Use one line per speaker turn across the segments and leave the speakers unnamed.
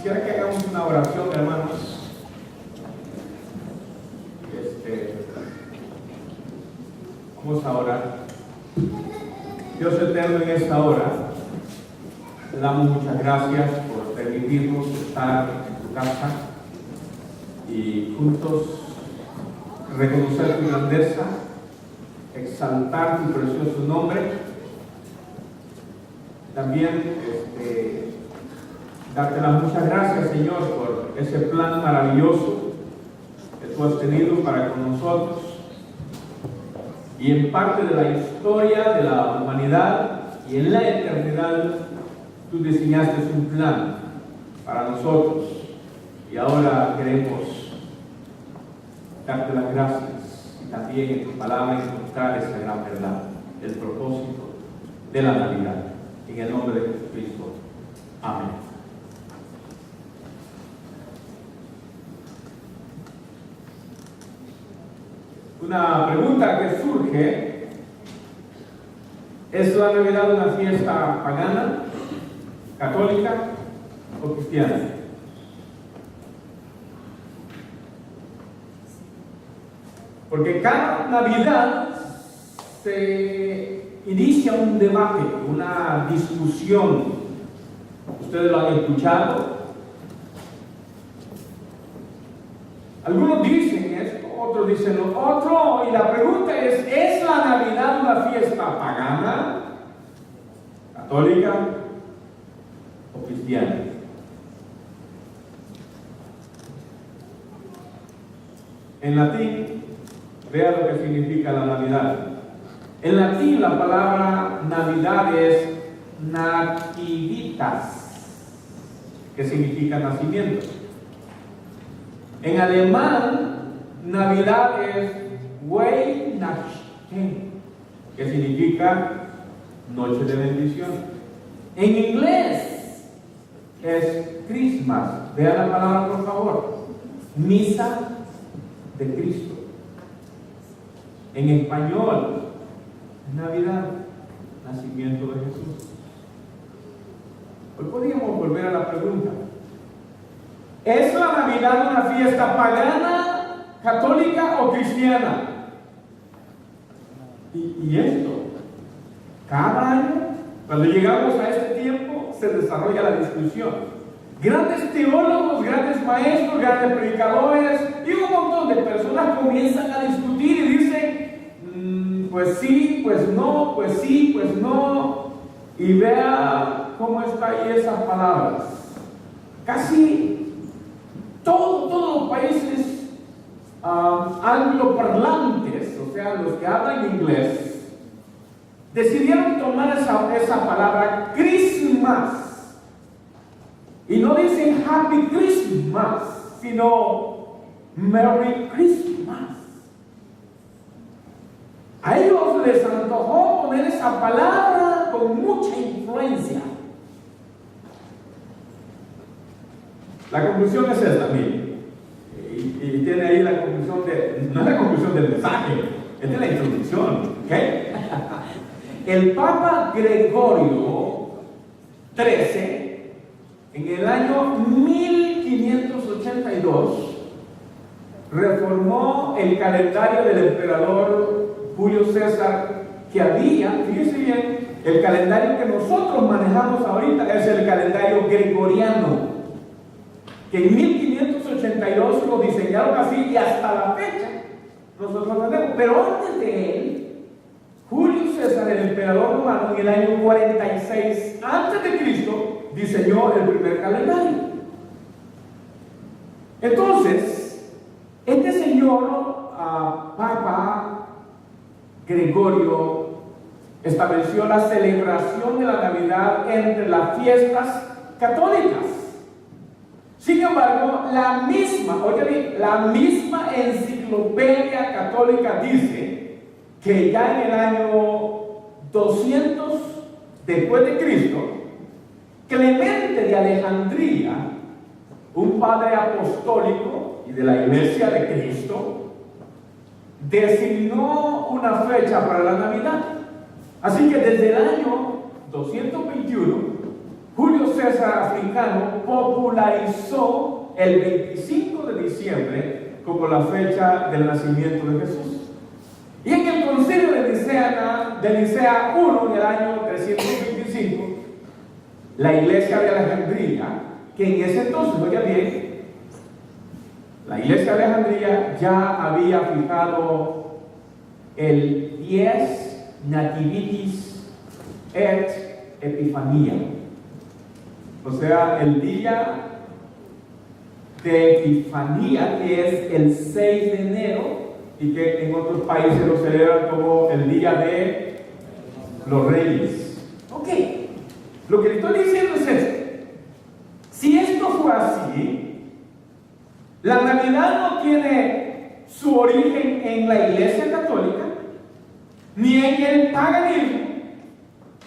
Quisiera que hagamos una oración, hermanos. Vamos a orar. Dios eterno, en esta hora te damos muchas gracias por permitirnos estar en tu casa y juntos reconocer tu grandeza, exaltar tu precioso nombre. También darte las muchas gracias, Señor, por ese plan maravilloso que tú has tenido para con nosotros. Y en parte de la historia de la humanidad y en la eternidad, tú diseñaste un plan para nosotros. Y ahora queremos darte las gracias y también en tu palabra encontrar esa gran verdad, el propósito de la Navidad. En el nombre de Jesucristo. Amén. Una pregunta que surge: ¿es la Navidad una fiesta pagana, católica o cristiana? Porque cada Navidad se inicia un debate, una discusión. Ustedes lo han escuchado. Algunos dicen esto, otros dicen lo otro, y la pregunta ¿es la Navidad una fiesta pagana, católica o cristiana? En latín, vea lo que significa la Navidad. En latín la palabra Navidad es nativitas, que significa nacimiento. En alemán, Navidad es Weihnachten, que significa noche de bendición. En inglés es Christmas. Vean la palabra, por favor. Misa de Cristo. En español, Navidad, nacimiento de Jesús. Hoy podríamos volver a la pregunta: ¿es la Navidad una fiesta pagana, católica o cristiana? Y esto, cada año, cuando llegamos a este tiempo, se desarrolla la discusión. Grandes teólogos, grandes maestros, grandes predicadores y un montón de personas comienzan a discutir y dicen, pues sí, pues no, pues sí, pues no. Y vea cómo está ahí esas palabras. Casi todos los países angloparlantes, o sea, los que hablan inglés, decidieron tomar esa palabra Christmas. Y no dicen Happy Christmas, sino Merry Christmas. A ellos les antojó poner esa palabra con mucha influencia. La conclusión es esta, miren. Y tiene ahí la conclusión no es la conclusión del mensaje, es de la introducción, ¿ok? El Papa Gregorio XIII, en el año 1582, reformó el calendario del emperador Julio César, que había, fíjense bien, el calendario que nosotros manejamos ahorita es el calendario gregoriano, que en 1582 lo diseñaron así y hasta la fecha nosotros lo tenemos. Pero antes de él, Julio César, el emperador romano, en el año 46 antes de Cristo, diseñó el primer calendario. Entonces, este señor Papa Gregorio estableció la celebración de la Navidad entre las fiestas católicas. Sin embargo, la misma enciclopedia católica dice que ya en el año 200 después de Cristo, Clemente de Alejandría, un padre apostólico y de la Iglesia de Cristo, designó una fecha para la Navidad. Así que desde el año 221, Julio César Africano popularizó el 25 de diciembre como la fecha del nacimiento de Jesús. Y en el concilio de Nicea I, en el año 325, la iglesia de Alejandría, que en ese entonces, oiga bien, la iglesia de Alejandría ya había fijado el dies nativitis et Epifania, o sea, el día de Epifanía, que es el 6 de enero, y que en otros países lo celebran como el día de los Reyes. Ok, lo que le estoy diciendo es esto: si esto fue así, la Navidad no tiene su origen en la Iglesia Católica ni en el paganismo.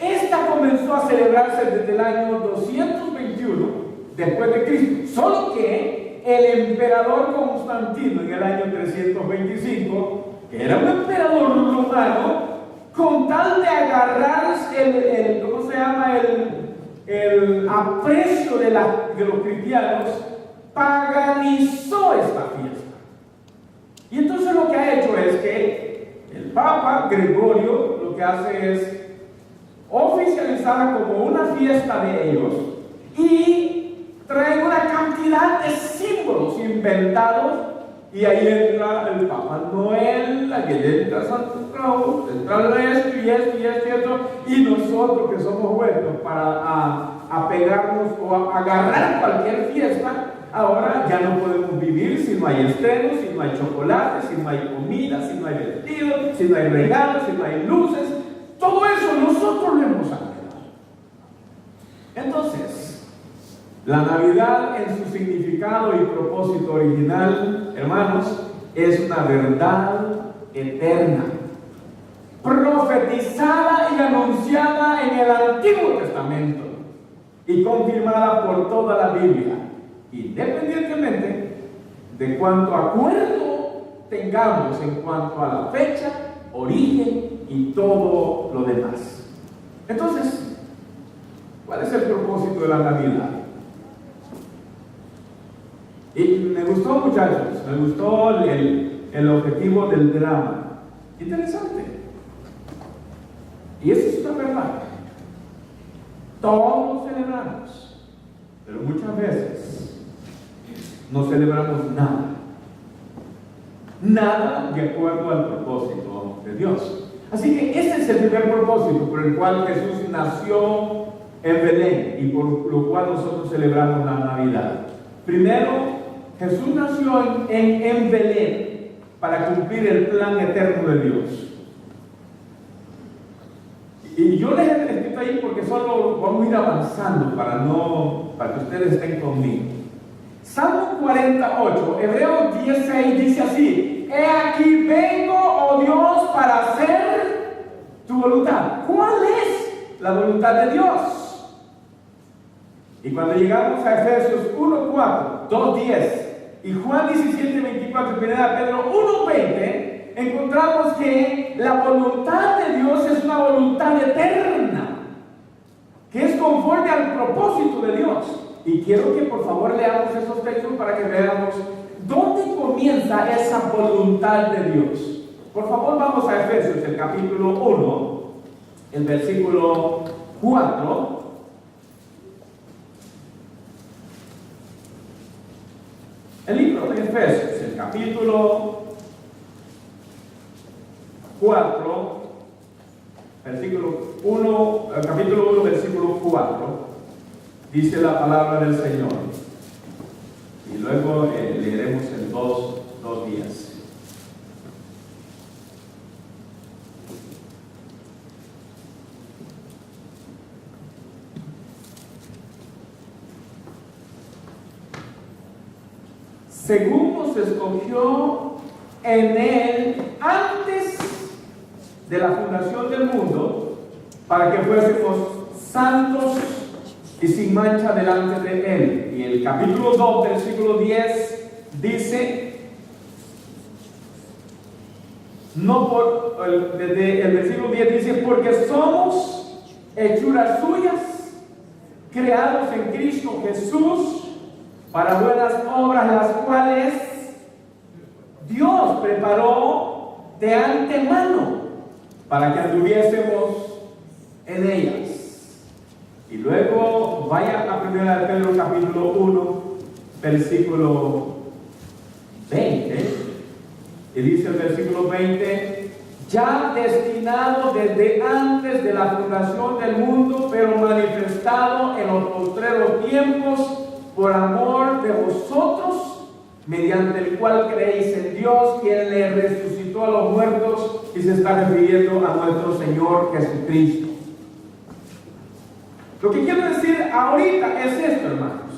Esta comenzó a celebrarse desde el año 221 después de Cristo, solo que el emperador Constantino en el año 325, que era un emperador romano, con tal de agarrar el aprecio de los cristianos, paganizó esta fiesta. Y entonces lo que ha hecho es que el Papa Gregorio lo que hace es oficializarla como una fiesta de ellos y trae una cantidad de símbolos inventados, y ahí entra el Papa Noel, ahí entra Santo Claus, entra esto y esto y esto y esto, y nosotros que somos buenos para apegarnos o agarrar cualquier fiesta, ahora ya no podemos vivir si no hay estrenos, si no hay chocolate, si no hay comida, si no hay vestidos, si no hay regalos, si no hay luces. Todo eso nosotros lo hemos agregado. Entonces, la Navidad en su significado y propósito original, hermanos, es una verdad eterna, profetizada y anunciada en el Antiguo Testamento y confirmada por toda la Biblia, independientemente de cuánto acuerdo tengamos en cuanto a la fecha, origen y todo lo demás. Entonces, ¿cuál es el propósito de la Navidad? Y me gustó, muchachos, me gustó el objetivo del drama. Interesante. Y eso es una verdad. Todos lo celebramos, pero muchas veces no celebramos nada. Nada de acuerdo al propósito de Dios. Así que ese es el primer propósito por el cual Jesús nació en Belén y por lo cual nosotros celebramos la Navidad. Primero, Jesús nació en Belén para cumplir el plan eterno de Dios. Y yo les he escrito ahí porque solo vamos a ir avanzando para que ustedes estén conmigo. Salmo 48, Hebreos 16 dice así: he aquí vengo, oh Dios, para hacer tu voluntad. ¿Cuál es la voluntad de Dios? Y cuando llegamos a Efesios 1:4, 2:10 y Juan 17:24 y 1 Pedro 1:20, encontramos que la voluntad de Dios es una voluntad eterna, que es conforme al propósito de Dios. Y quiero que por favor leamos esos textos para que veamos dónde comienza esa voluntad de Dios. Por favor, vamos a Efesios, el capítulo 1, el versículo 4. El libro de Efesios, el capítulo 4, versículo 1, el capítulo 1, versículo 4, dice la palabra del Señor. Y luego leeremos en dos días. Según nos escogió en Él antes de la fundación del mundo, para que fuésemos santos y sin mancha delante de Él. Y el capítulo 2, versículo 10 dice, desde el versículo 10 dice, porque somos hechuras suyas, creados en Cristo Jesús para buenas obras, las cuales Dios preparó de antemano para que anduviésemos en ellas. Y luego vaya a 1 de Pedro capítulo 1, versículo 20, y dice el versículo 20: ya destinado desde antes de la fundación del mundo, pero manifestado en los postreros tiempos por amor de vosotros, mediante el cual creéis en Dios, quien le resucitó a los muertos, y se está refiriendo a nuestro Señor Jesucristo. Lo que quiero decir ahorita es esto, hermanos,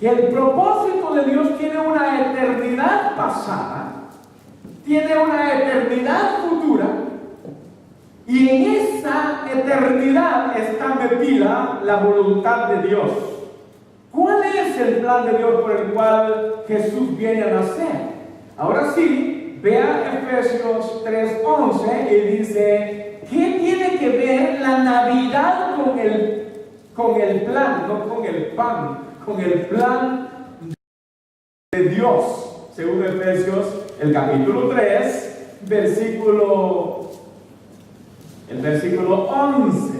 que el propósito de Dios tiene una eternidad pasada, tiene una eternidad futura, y en esa eternidad está metida la voluntad de Dios. ¿Cuál es el plan de Dios por el cual Jesús viene a nacer? Ahora sí, vea Efesios 3:11 y dice: ¿qué tiene que ver la Navidad con el plan, no con el pan, con el plan de Dios? Según Efesios, el capítulo 3, el versículo 11.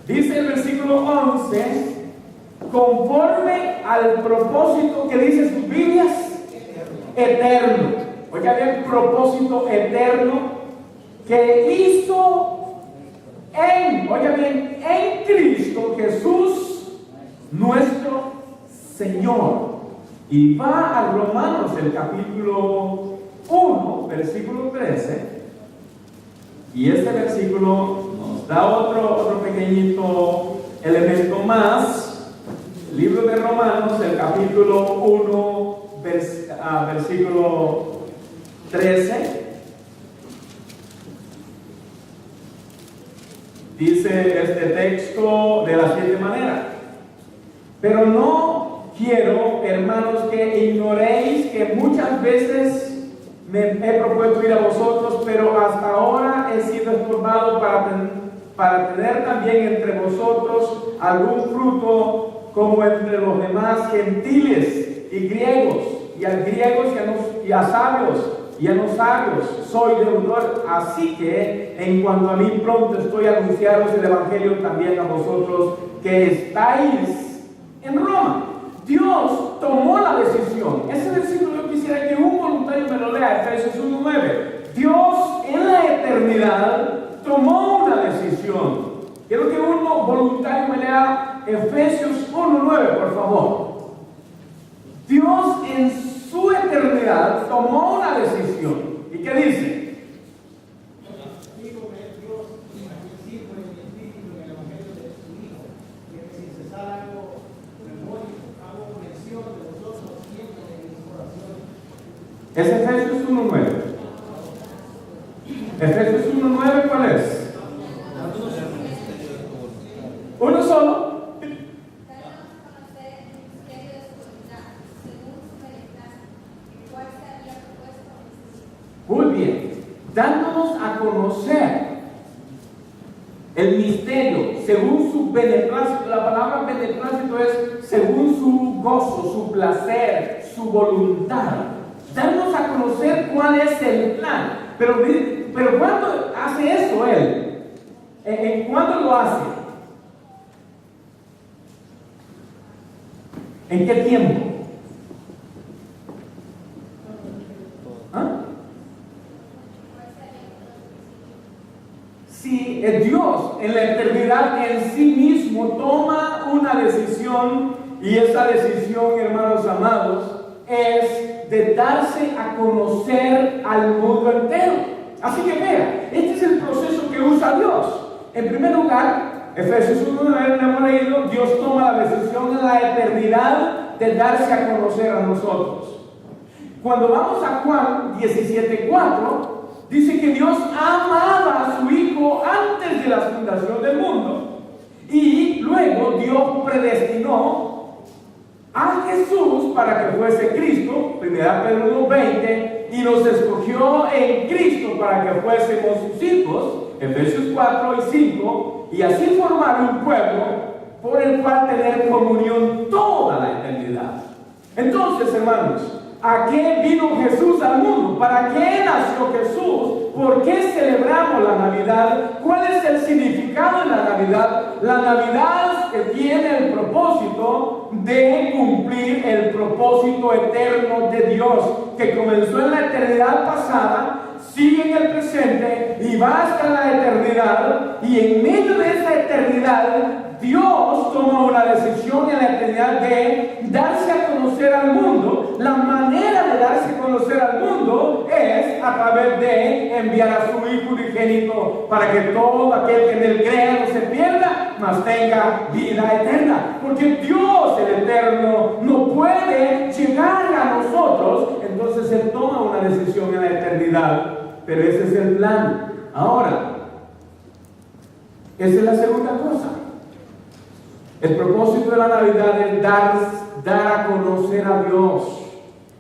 Dice el versículo 11: conforme al propósito que dice sus Biblias, eterno. Oiga bien, propósito eterno que hizo en Cristo Jesús, nuestro Señor. Y va a Romanos, el capítulo 1, versículo 13, y este versículo nos da otro pequeñito elemento más. Libro de Romanos, el capítulo 1, versículo 13, dice este texto de la siguiente manera: pero no quiero, hermanos, que ignoréis que muchas veces me he propuesto ir a vosotros, pero hasta ahora he sido estorbado para tener también entre vosotros algún fruto, como entre los demás gentiles y griegos, y a griegos y a sabios y a no sabios soy deudor. Así que en cuanto a mí, pronto estoy a anunciaros el evangelio también a vosotros que estáis en Roma. Dios tomó la decisión. Ese versículo yo quisiera que un voluntario me lo lea, Efesios 1:9. Dios en la eternidad tomó una decisión. Quiero que uno voluntario me lea Efesios 1:9, por favor. Dios en su eternidad tomó una decisión. ¿Y qué dice? Es Efesios 1:9. Efesios 1:9, ¿cuál es? Uno solo. Muy bien. Dándonos a conocer el misterio según su beneplácito. La palabra beneplácito es según su gozo, su placer, su voluntad. Darnos a conocer cuál es el plan. Pero ¿cuándo hace eso Él? ¿Cuándo lo hace? ¿En qué tiempo? ¿Ah? Si Dios en la eternidad en sí mismo toma una decisión, y esa decisión, hermanos amados, es de darse a conocer al mundo entero. Así que vea, este es el proceso que usa Dios. En primer lugar, Efesios 1:9 hemos leído, Dios toma la decisión en la eternidad de darse a conocer a nosotros. Cuando vamos a Juan 17:4, dice que Dios amaba a su Hijo antes de la fundación del mundo, y luego Dios predestinó a Jesús para que fuese Cristo, 1 Pedro 1:20, y nos escogió en Cristo para que fuésemos sus hijos, Efesios 4 y 5, y así formar un pueblo por el cual tener comunión toda la eternidad. Entonces, hermanos, ¿a qué vino Jesús al mundo? ¿Para qué nació Jesús? ¿Por qué celebramos la Navidad? ¿Cuál es el significado de la Navidad? La Navidad tiene el propósito de cumplir el propósito eterno de Dios, que comenzó en la eternidad pasada, sigue en el presente y va hasta la eternidad, y en medio de esa eternidad Dios toma una decisión en la eternidad de darse a conocer al mundo. La manera de darse a conocer al mundo es a través de enviar a su Hijo unigénito para que todo aquel que en él crea no se pierda, mas tenga vida eterna. Porque Dios, el eterno, no puede llegar a nosotros, entonces Él toma una decisión en la eternidad. Pero ese es el plan. Ahora, esa es la segunda cosa. El propósito de la Navidad es dar a conocer a Dios.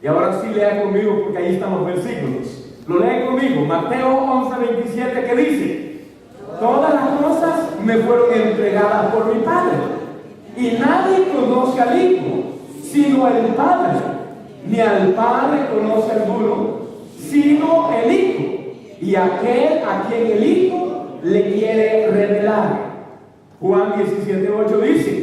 Y ahora sí lea conmigo, porque ahí están los versículos. Lo lee conmigo, Mateo 11:27, que dice: todas las cosas me fueron entregadas por mi Padre, y nadie conoce al Hijo sino el Padre, ni al Padre conoce alguno sino el Hijo, y aquel a quien el Hijo le quiere revelar. Juan 17:8 dice: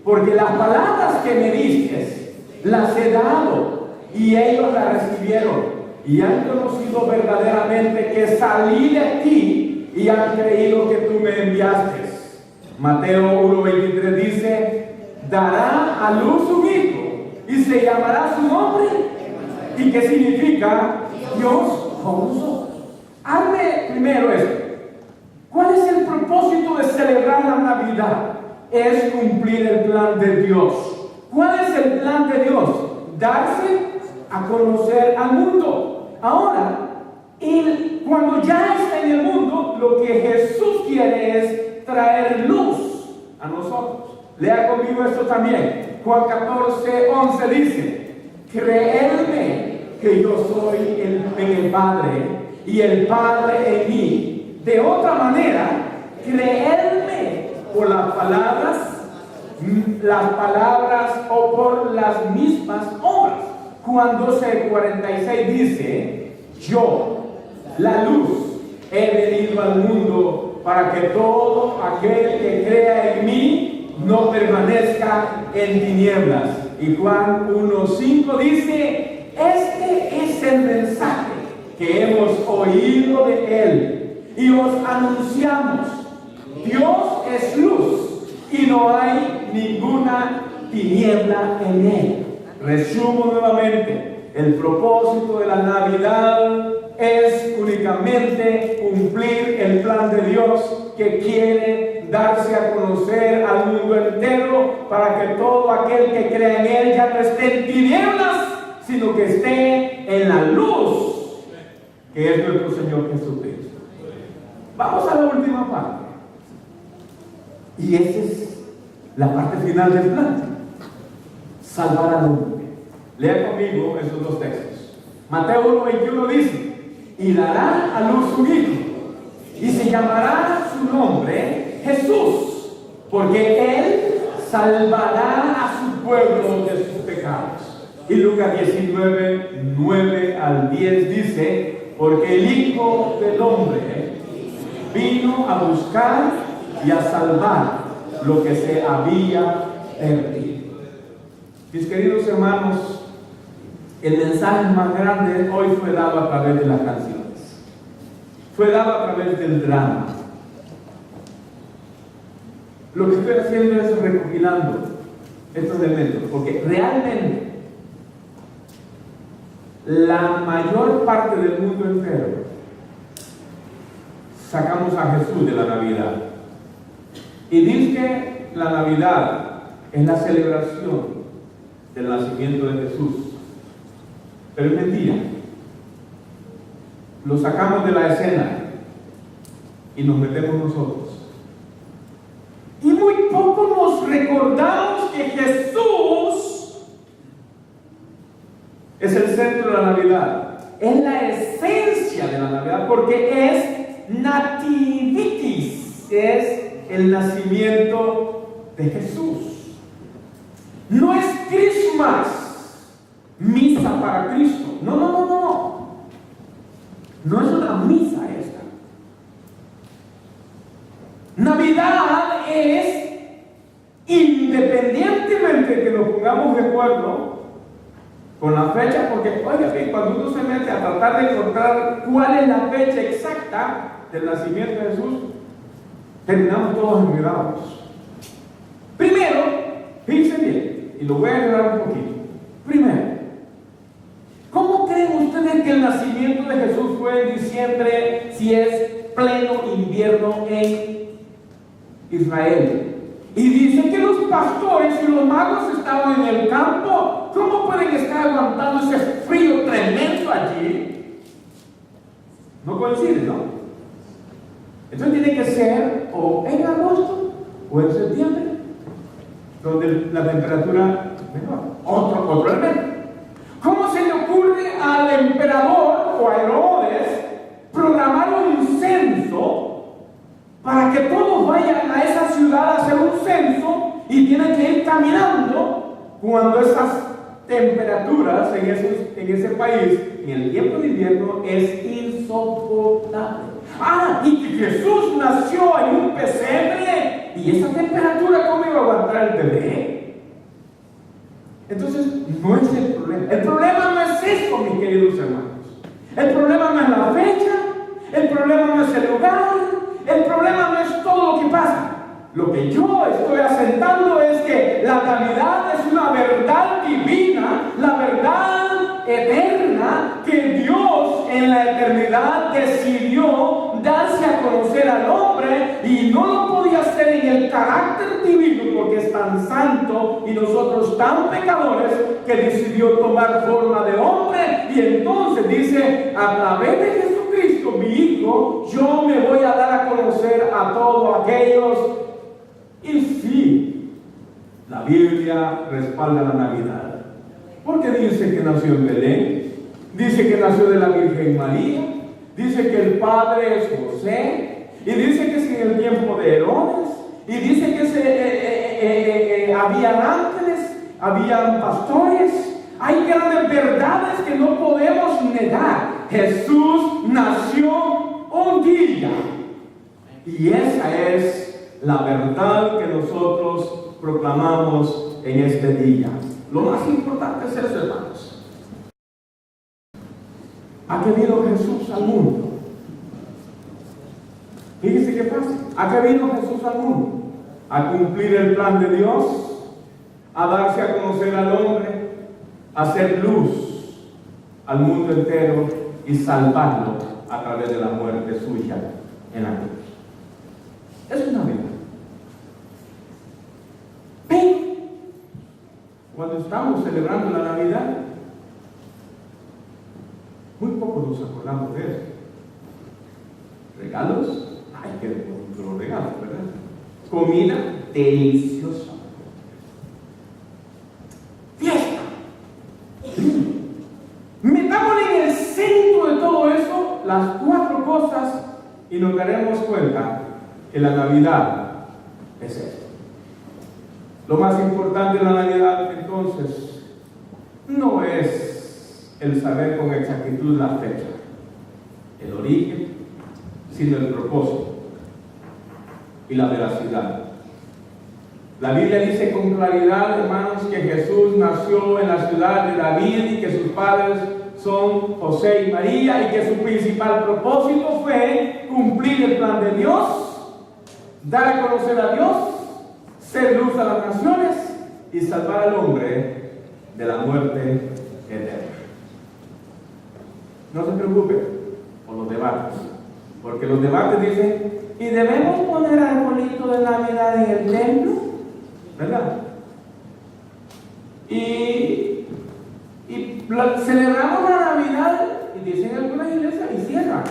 porque las palabras que me diste las he dado, y ellos las recibieron, y han conocido verdaderamente que salí de ti, y han creído que tú me enviaste. Mateo 1:23 dice: dará a luz un hijo, y se llamará su nombre. ¿Y qué significa? Dios con nosotros. Hazme primero esto. ¿Cuál es el propósito de celebrar la Navidad? Es cumplir el plan de Dios. ¿Cuál es el plan de Dios? Darse a conocer al mundo. Ahora, cuando ya está en el mundo, lo que Jesús quiere es traer luz a nosotros. Lea conmigo esto también. Juan 14:11 dice: creedme que yo soy en el Padre y el Padre en mí. De otra manera, creedme por las palabras o por las mismas obras. Juan 12:46 dice: yo, la luz, he venido al mundo para que todo aquel que crea en mí no permanezca en tinieblas. Y Juan 1:5 dice: este es el mensaje que hemos oído de Él y os anunciamos. Dios es luz y no hay ninguna tiniebla en Él. Resumo nuevamente: el propósito de la Navidad es únicamente cumplir el plan de Dios, que quiere darse a conocer al mundo entero, para que todo aquel que crea en Él ya no esté en tinieblas, sino que esté en la luz, que es nuestro Señor Jesucristo. Vamos a la última parte, y esa es la parte final del plan: salvar al hombre. Lea conmigo esos dos textos. Mateo 1:21 dice: y dará a luz un hijo, y se llamará su nombre Jesús, porque Él salvará a su pueblo de sus pecados. Y Lucas 19:9-10 dice: porque el Hijo del Hombre vino a buscar y a salvar lo que se había perdido. Mis queridos hermanos, el mensaje más grande hoy fue dado a través de las canciones, fue dado a través del drama. Lo que estoy haciendo es recopilando estos elementos, porque realmente la mayor parte del mundo entero sacamos a Jesús de la Navidad. Y dice que la Navidad es la celebración del nacimiento de Jesús. Pero es mentira. Lo sacamos de la escena y nos metemos nosotros. Y muy poco nos recordamos que Jesús es el centro de la Navidad. Es la esencia de la Navidad, porque es nativitis, es el nacimiento de Jesús. No es Christmas, misa para Cristo. No. No es una misa esta. Navidad es, independientemente de que nos pongamos de acuerdo con la fecha, porque oiga, cuando uno se mete a tratar de encontrar cuál es la fecha exacta del nacimiento de Jesús, terminamos todos enredados. Primero, fíjense bien, y lo voy a ayudar un poquito. Primero, ¿cómo creen ustedes que el nacimiento de Jesús fue en diciembre si es pleno invierno en Israel? Y dice que los pastores y los magos estaban en el campo. ¿Cómo pueden estar aguantando ese frío tremendo allí? No coincide, ¿no? Entonces tiene que ser o en agosto o en septiembre, donde la temperatura menor. Otro elemento. ¿Cómo se le ocurre al emperador o a Herodes programar un censo para que todos vayan a esa ciudad a hacer un censo y tienen que ir caminando cuando esas temperaturas en ese país en el tiempo de invierno es insoportable? Y que Jesús nació en un pesebre, y esa temperatura, ¿cómo iba a aguantar el bebé? Entonces no es el problema. El problema no es esto, mis queridos hermanos. El problema no es la fecha, el problema no es el lugar, el problema no es todo lo que pasa. Lo que yo estoy asentando es que la Navidad es una verdad divina, la verdad eterna que Dios en la eternidad decidió darse a conocer al hombre, y no lo podía hacer en el carácter divino porque es tan santo y nosotros tan pecadores, que decidió tomar forma de hombre. Y entonces dice: a través de Jesucristo, mi Hijo, yo me voy a dar a conocer a todos aquellos. Y sí, la Biblia respalda la Navidad, porque dice que nació en Belén, dice que nació de la Virgen María, dice que el padre es José, y dice que es en el tiempo de Herodes, y dice que habían ángeles, habían pastores. Hay grandes verdades que no podemos negar. Jesús nació un día, y esa es la verdad que nosotros proclamamos en este día. Lo más importante es eso, hermanos. ¿A qué vino Jesús al mundo? Fíjense qué fácil. ¿A qué vino Jesús al mundo? A cumplir el plan de Dios, a darse a conocer al hombre, a hacer luz al mundo entero y salvarlo a través de la muerte suya en la cruz. Es una verdad. Pero cuando estamos celebrando la Navidad, muy poco nos acordamos de eso. Regalos, hay que bonito los regalos, ¿verdad? Comida deliciosa. Fiesta. Metámosle en el centro de todo eso las cuatro cosas y nos daremos cuenta que la Navidad es esto. Lo más importante de la Navidad, entonces, no es el saber con exactitud la fecha, el origen, sino el propósito y la veracidad. La Biblia dice con claridad, hermanos, que Jesús nació en la ciudad de David y que sus padres son José y María, y que su principal propósito fue cumplir el plan de Dios, dar a conocer a Dios, ser luz a las naciones y salvar al hombre de la muerte eterna. No se preocupe por los debates, porque los debates dicen: ¿y debemos poner arbolito de Navidad en el templo? ¿Verdad? Y celebramos la Navidad, y dicen algunas iglesias, y cierran.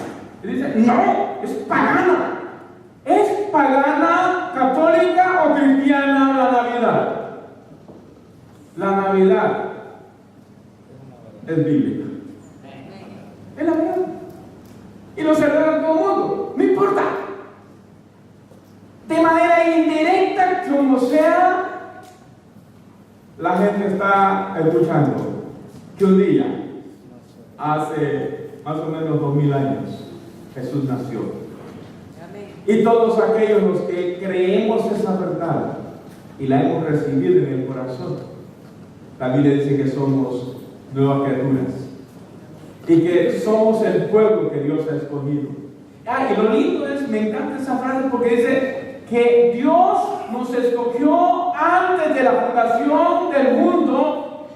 Y dicen: no, es pagana. ¿Es pagana, católica o cristiana la Navidad? La Navidad es bíblica. Es la verdad. Y lo celebran todo el mundo. No importa. De manera indirecta, como como sea, la gente está escuchando que un día, hace más o menos 2000 años, Jesús nació. Y todos aquellos los que creemos esa verdad y la hemos recibido en el corazón, la Biblia dice que somos nuevas criaturas y que somos el pueblo que Dios ha escogido. Y lo lindo es, me encanta esa frase porque dice que Dios nos escogió antes de la fundación del mundo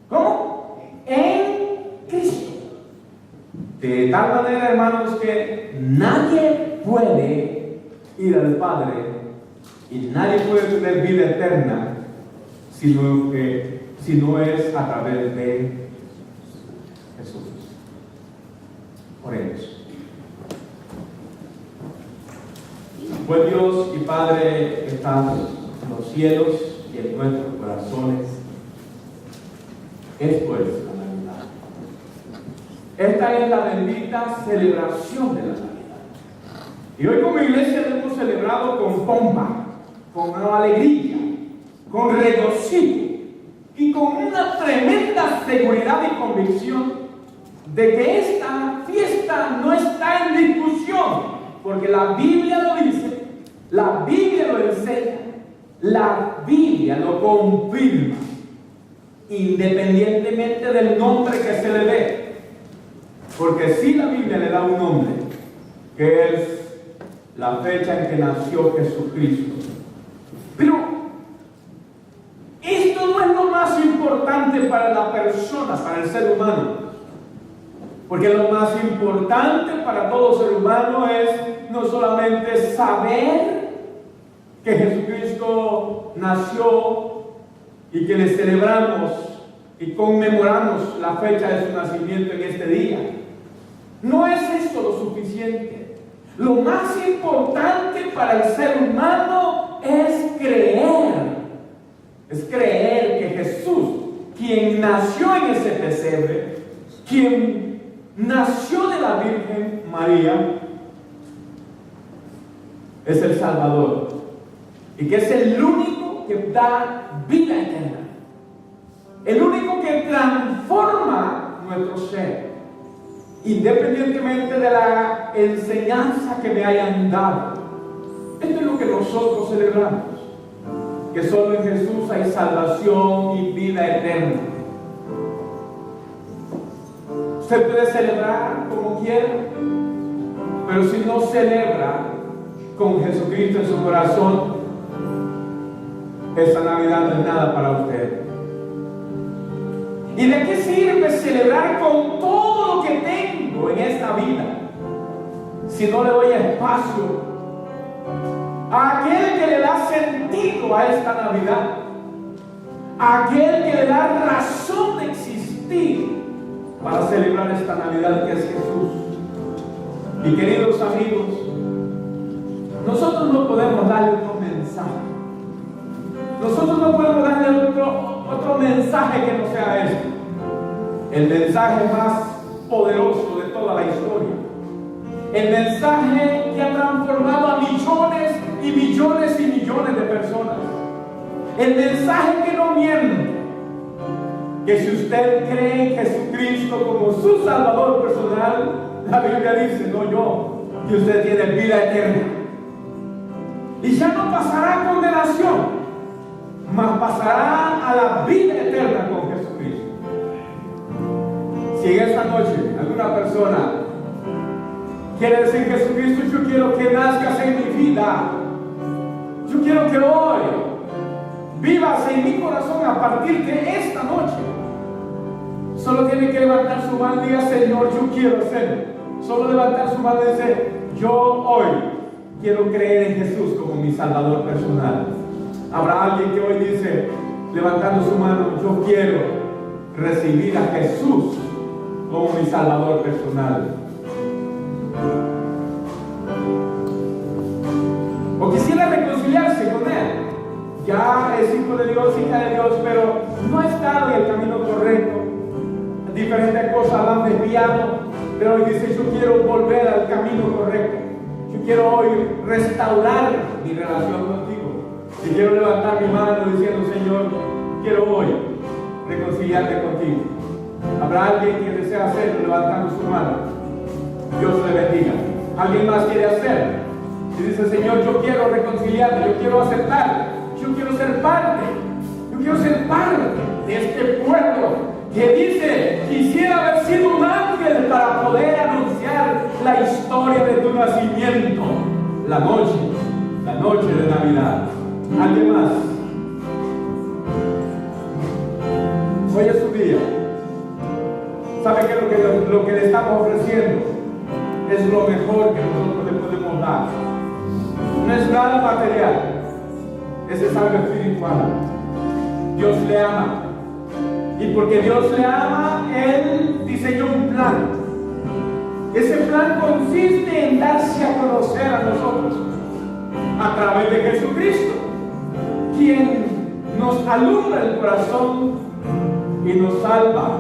¿cómo? En Cristo. De tal manera, hermanos, que nadie puede ir al Padre y nadie puede tener vida eterna si no es a través de Jesús. Por ellos. Buen Dios y Padre que estás en los cielos y en nuestros corazones, es pues la Navidad. Esta es la bendita celebración de la Navidad. Y hoy como iglesia lo hemos celebrado con pompa, con alegría, con regocijo y con una tremenda seguridad y convicción de que esta fiesta no está en discusión, porque la Biblia lo dice, la Biblia lo enseña, la Biblia lo confirma, independientemente del nombre que se le dé, porque sí la Biblia le da un nombre, que es la fecha en que nació Jesucristo. Pero esto no es lo más importante para la persona, para el ser humano. Porque lo más importante para todo ser humano es no solamente saber que Jesucristo nació y que le celebramos y conmemoramos la fecha de su nacimiento en este día. No es eso lo suficiente. Lo más importante para el ser humano es creer. Es creer que Jesús, quien nació en ese pesebre, quien nació de la Virgen María, es el Salvador y que es el único que da vida eterna, el único que transforma nuestro ser, independientemente de la enseñanza que me hayan dado. Esto es lo que nosotros celebramos, que solo en Jesús hay salvación y vida eterna. Usted puede celebrar como quiera, pero si no celebra con Jesucristo en su corazón, esa Navidad no es nada para usted. ¿Y de qué sirve celebrar con todo lo que tengo en esta vida si no le doy espacio a aquel que le da sentido a esta Navidad, a aquel que le da razón de existir para celebrar esta Navidad, que es Jesús? Y queridos amigos, nosotros no podemos darle otro mensaje. Nosotros no podemos darle otro mensaje que no sea este. El mensaje más poderoso de toda la historia. El mensaje que ha transformado a millones y millones y millones de personas. El mensaje que no miente. Que si usted cree en Jesucristo como su Salvador personal, la Biblia dice, no yo, que usted tiene vida eterna. Y ya no pasará condenación, mas pasará a la vida eterna con Jesucristo. Si en esta noche alguna persona quiere decir, Jesucristo, yo quiero que nazcas en mi vida, yo quiero que hoy vivas en mi corazón a partir de esta noche, solo tiene que levantar su mano y diga, Señor, yo quiero hacerlo. Solo levantar su mano y decir, yo hoy quiero creer en Jesús como mi Salvador personal. Habrá alguien que hoy dice, levantando su mano, yo quiero recibir a Jesús como mi Salvador personal. O quisiera reconciliarse con Él. Ya es hijo de Dios, hija de Dios, pero no ha estado en el camino correcto. Diferentes cosas la han desviado, pero hoy dice, yo quiero volver al camino correcto. Yo quiero hoy restaurar mi relación contigo. Y quiero levantar mi mano diciendo, Señor, quiero hoy reconciliarme contigo. Habrá alguien que desea hacerlo levantando su mano. Dios le bendiga. ¿Alguien más quiere hacer? Y dice, Señor, yo quiero reconciliarme, yo quiero aceptar, yo quiero ser parte de este pueblo que dice, quisiera haber sido un ángel para poder anunciar la historia de tu nacimiento, la noche de Navidad. ¿Alguien más? Hoy es su día. ¿Sabe qué es lo que le estamos ofreciendo? Es lo mejor que nosotros le podemos dar. No es nada material, es algo espiritual. Dios le ama. Y porque Dios le ama, Él diseñó un plan. Ese plan consiste en darse a conocer a nosotros a través de Jesucristo, quien nos alumbra el corazón y nos salva,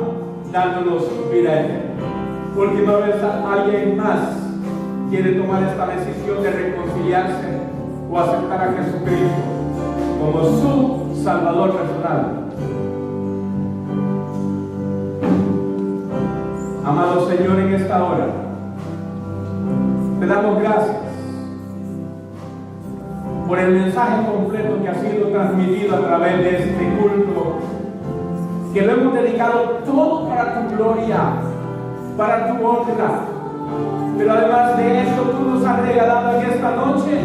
dándonos vida eterna. Por última vez, alguien más quiere tomar esta decisión de reconciliarse o aceptar a Jesucristo como su Salvador personal. Amado Señor, en esta hora te damos gracias por el mensaje completo que ha sido transmitido a través de este culto, que lo hemos dedicado todo para tu gloria, para tu honra. Pero además de eso, tú nos has regalado en esta noche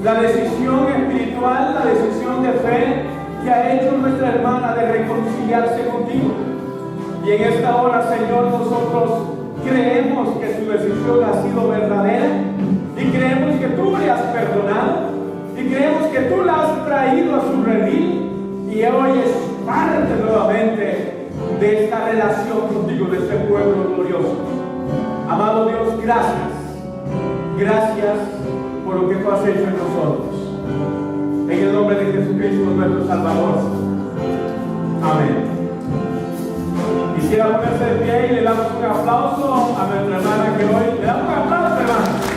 la decisión espiritual, la decisión de fe que ha hecho nuestra hermana de reconciliarse contigo. Y en esta hora, Señor, nosotros creemos que su decisión ha sido verdadera y creemos que tú le has perdonado y creemos que tú la has traído a su redil y hoy es parte nuevamente de esta relación contigo, de este pueblo glorioso. Amado Dios, gracias. Gracias por lo que tú has hecho en nosotros. En el nombre de Jesucristo, nuestro Salvador. Amén. Quisiera ponerse de pie y le damos un aplauso a nuestra hermana que hoy. Le damos un aplauso, hermano.